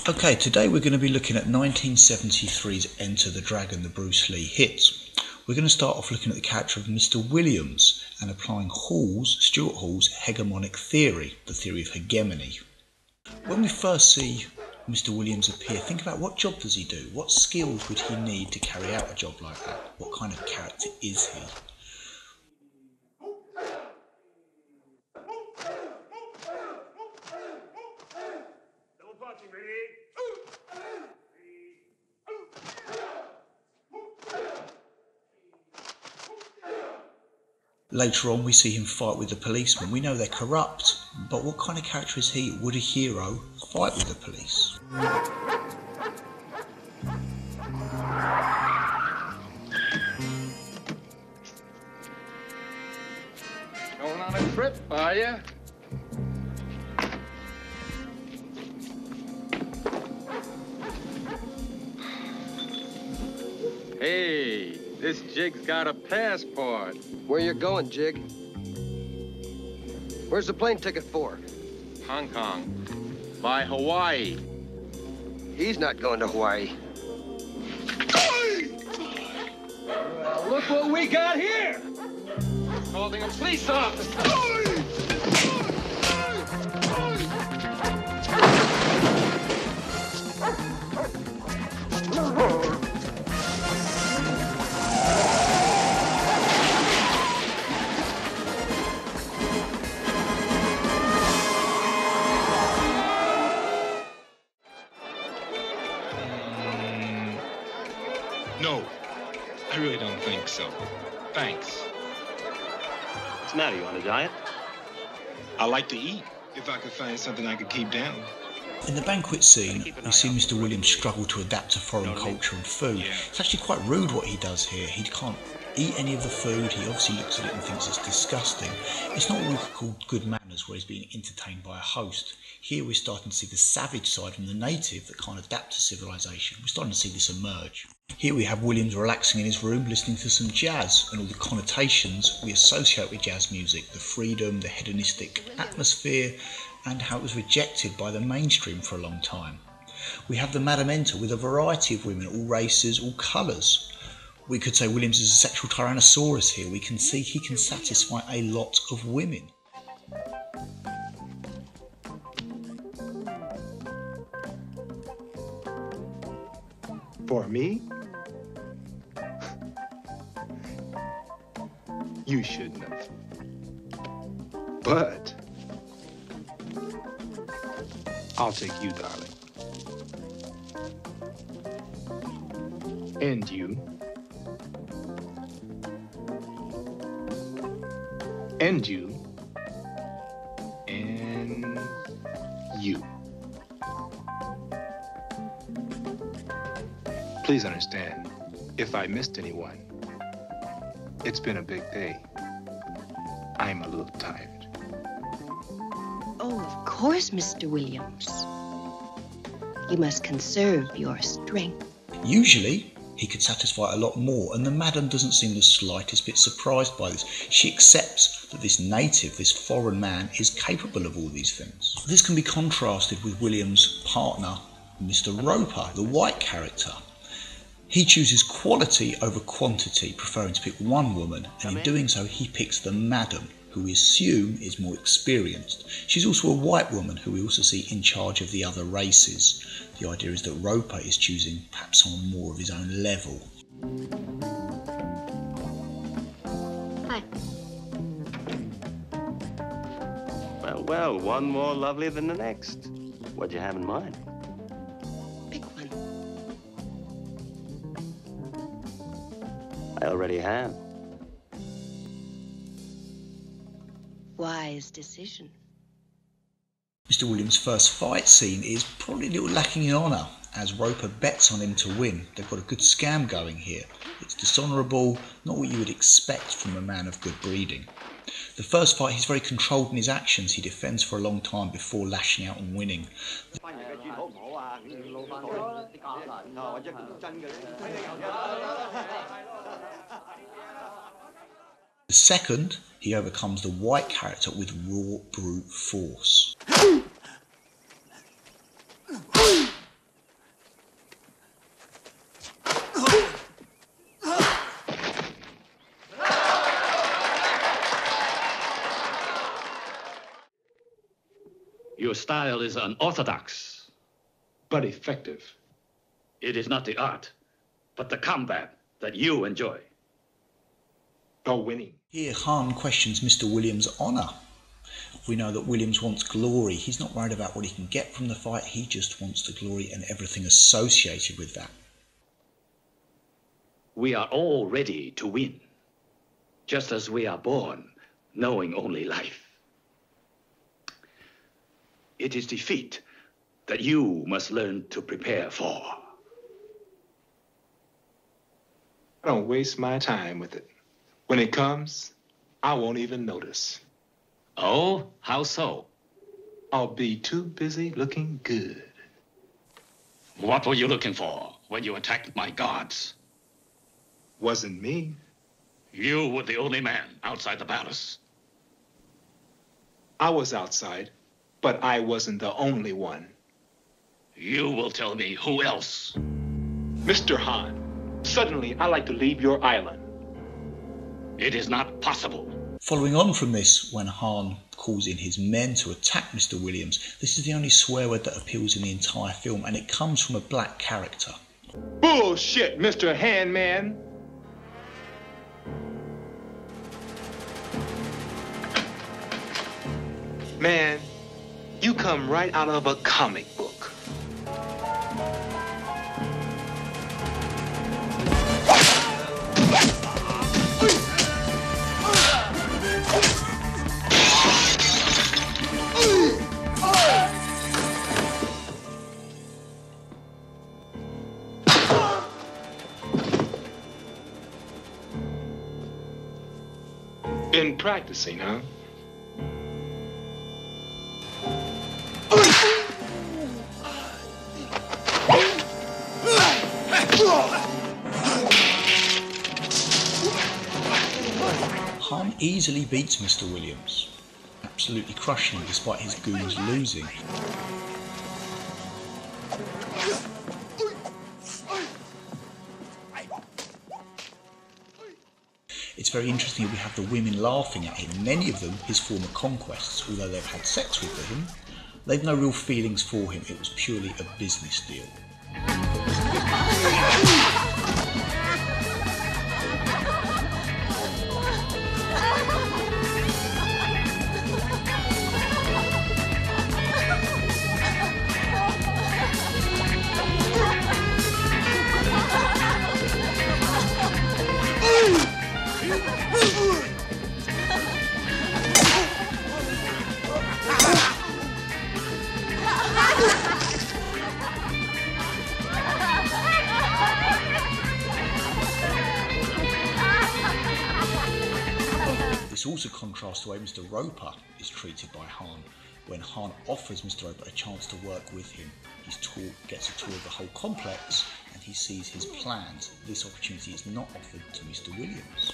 Okay, today we're going to be looking at 1973's Enter the Dragon, the Bruce Lee hit. We're going to start off looking at the character of Mr. Williams and applying Stuart Hall's hegemonic theory, the theory of hegemony. When we first see Mr. Williams appear, think about what job does he do? What skills would he need to carry out a job like that? What kind of character is he? Later on we see him fight with the policemen. We know they're corrupt, but what kind of character is he? Would a hero fight with the police? Going on a trip, are you? Hey, this jig's got a passport. Where you going, Jig? Where's the plane ticket for? Hong Kong. By Hawaii. He's not going to Hawaii. Well, look what we got here! Holding a police officer. No, I really don't think so. Thanks. What's the matter? You on a diet? I like to eat, if I could find something I could keep down. In the banquet scene, we see Mr. Williams struggle to adapt to foreign culture and food. It's actually quite rude what he does here. He can't eat any of the food. He obviously looks at it and thinks it's disgusting. It's not what we could call good manners, where he's being entertained by a host. Here we're starting to see the savage side from the native that can't adapt to civilization. We're starting to see this emerge. Here we have Williams relaxing in his room, listening to some jazz and all the connotations we associate with jazz music, the freedom, the hedonistic atmosphere, and how it was rejected by the mainstream for a long time. We have the Madam enter with a variety of women, all races, all colours. We could say Williams is a sexual tyrannosaurus here. We can see he can satisfy a lot of women. For me? You shouldn't have. But I'll take you, darling. And you. And you. And you. Please understand, if I missed anyone, it's been a big day. I'm a little tired. Oh, of course, Mr. Williams. You must conserve your strength. Usually, he could satisfy a lot more, and the Madam doesn't seem the slightest bit surprised by this. She accepts that this native, this foreign man, is capable of all these things. This can be contrasted with Williams' partner, Mr. Roper, the white character. He chooses quality over quantity, preferring to pick one woman, and in doing so he picks the Madam, who we assume is more experienced. She's also a white woman who we also see in charge of the other races. The idea is that Roper is choosing perhaps someone more of his own level. Hi. Well, one more lovely than the next. What'd you have in mind? Pick one. I already have. Wise decision. Mr. Williams' first fight scene is probably a little lacking in honour, as Roper bets on him to win. They've got a good scam going here. It's dishonourable, not what you would expect from a man of good breeding. The first fight, he's very controlled in his actions. He defends for a long time before lashing out and winning. The second, he overcomes the white character with raw brute force. Your style is unorthodox. but effective. It is not the art, but the combat that you enjoy. Or winning. Here, Hahn questions Mr. Williams' honour. We know that Williams wants glory. He's not worried about what he can get from the fight. He just wants the glory and everything associated with that. We are all ready to win, just as we are born knowing only life. It is defeat that you must learn to prepare for. I don't waste my time with it. When it comes, I won't even notice. Oh, how so? I'll be too busy looking good. What were you looking for when you attacked my guards? Wasn't me. You were the only man outside the palace. I was outside, but I wasn't the only one. You will tell me who else. Mr. Hahn, suddenly I like to leave your island. It is not possible. Following on from this, when Hahn calls in his men to attack Mr. Williams, this is the only swear word that appeals in the entire film, and it comes from a black character. Bullshit, Mr. Handman. Man, you come right out of a comic book. Been practicing, huh? Hahn easily beats Mr. Williams, absolutely crushing him despite his goons losing. It's very interesting that we have the women laughing at him, many of them his former conquests, although they've had sex with him. They've no real feelings for him, it was purely a business deal. This also contrasts the way Mr. Roper is treated by Hahn. When Hahn offers Mr. Roper a chance to work with him, gets a tour of the whole complex and he sees his plans. This opportunity is not offered to Mr. Williams.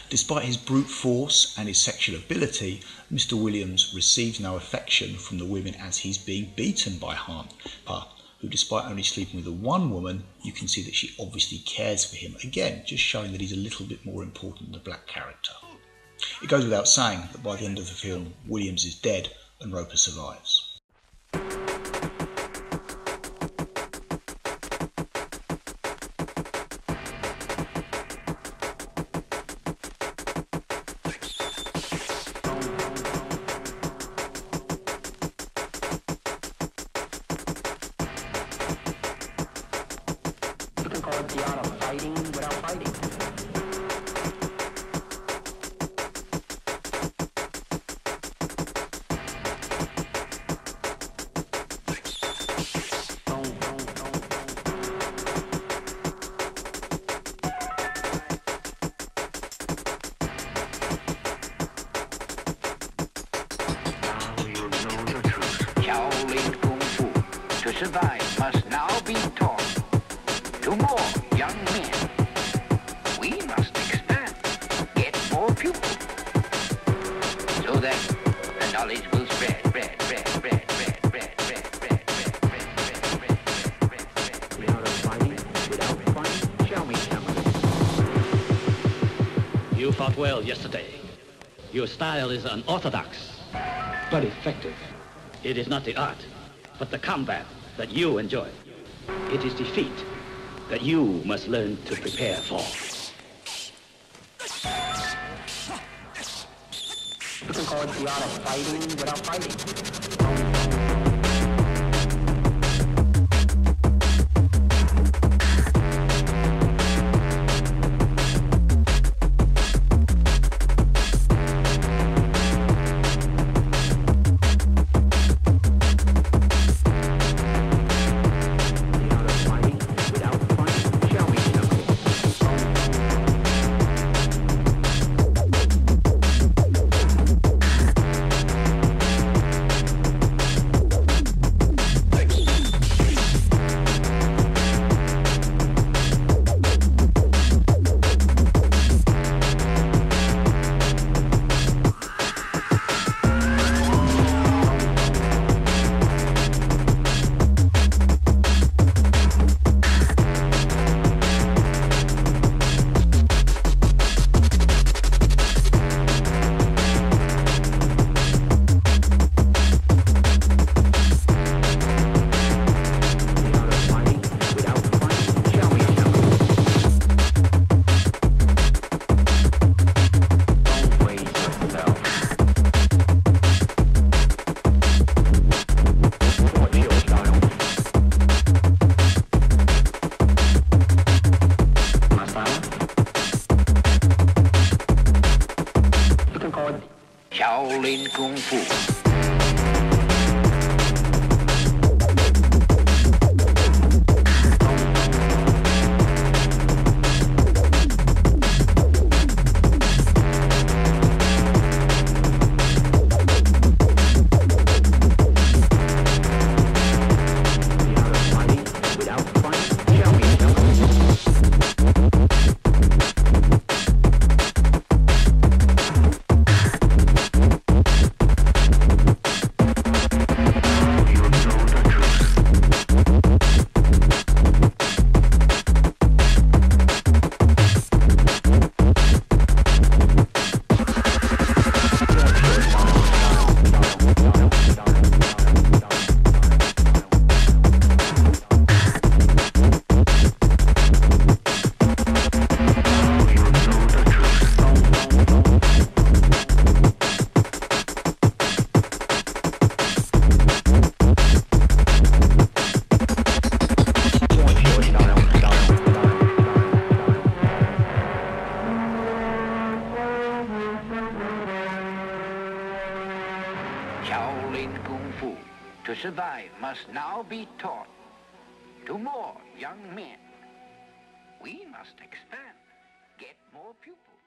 Despite his brute force and his sexual ability, Mr. Williams receives no affection from the women as he's being beaten by Hahn, who, despite only sleeping with the one woman, you can see that she obviously cares for him. Again, just showing that he's a little bit more important than the black character. It goes without saying that by the end of the film, Williams is dead and Roper survives. The art of fighting without fighting. Now you know the truth. Shaolin Kung Fu. To survive must now be taught to more young men. We must expand, get more pupils, so that the knowledge will spread. The art of fighting without fighting. Show me some of it. You fought well yesterday. Your style is unorthodox, but effective. It is not the art, but the combat that you enjoy. It is defeat that you must learn to prepare for. You can call it the art of fighting without fighting. Shaolin Kung Fu. Shaolin Kung Fu, to survive, must now be taught to more young men. We must expand, get more pupils.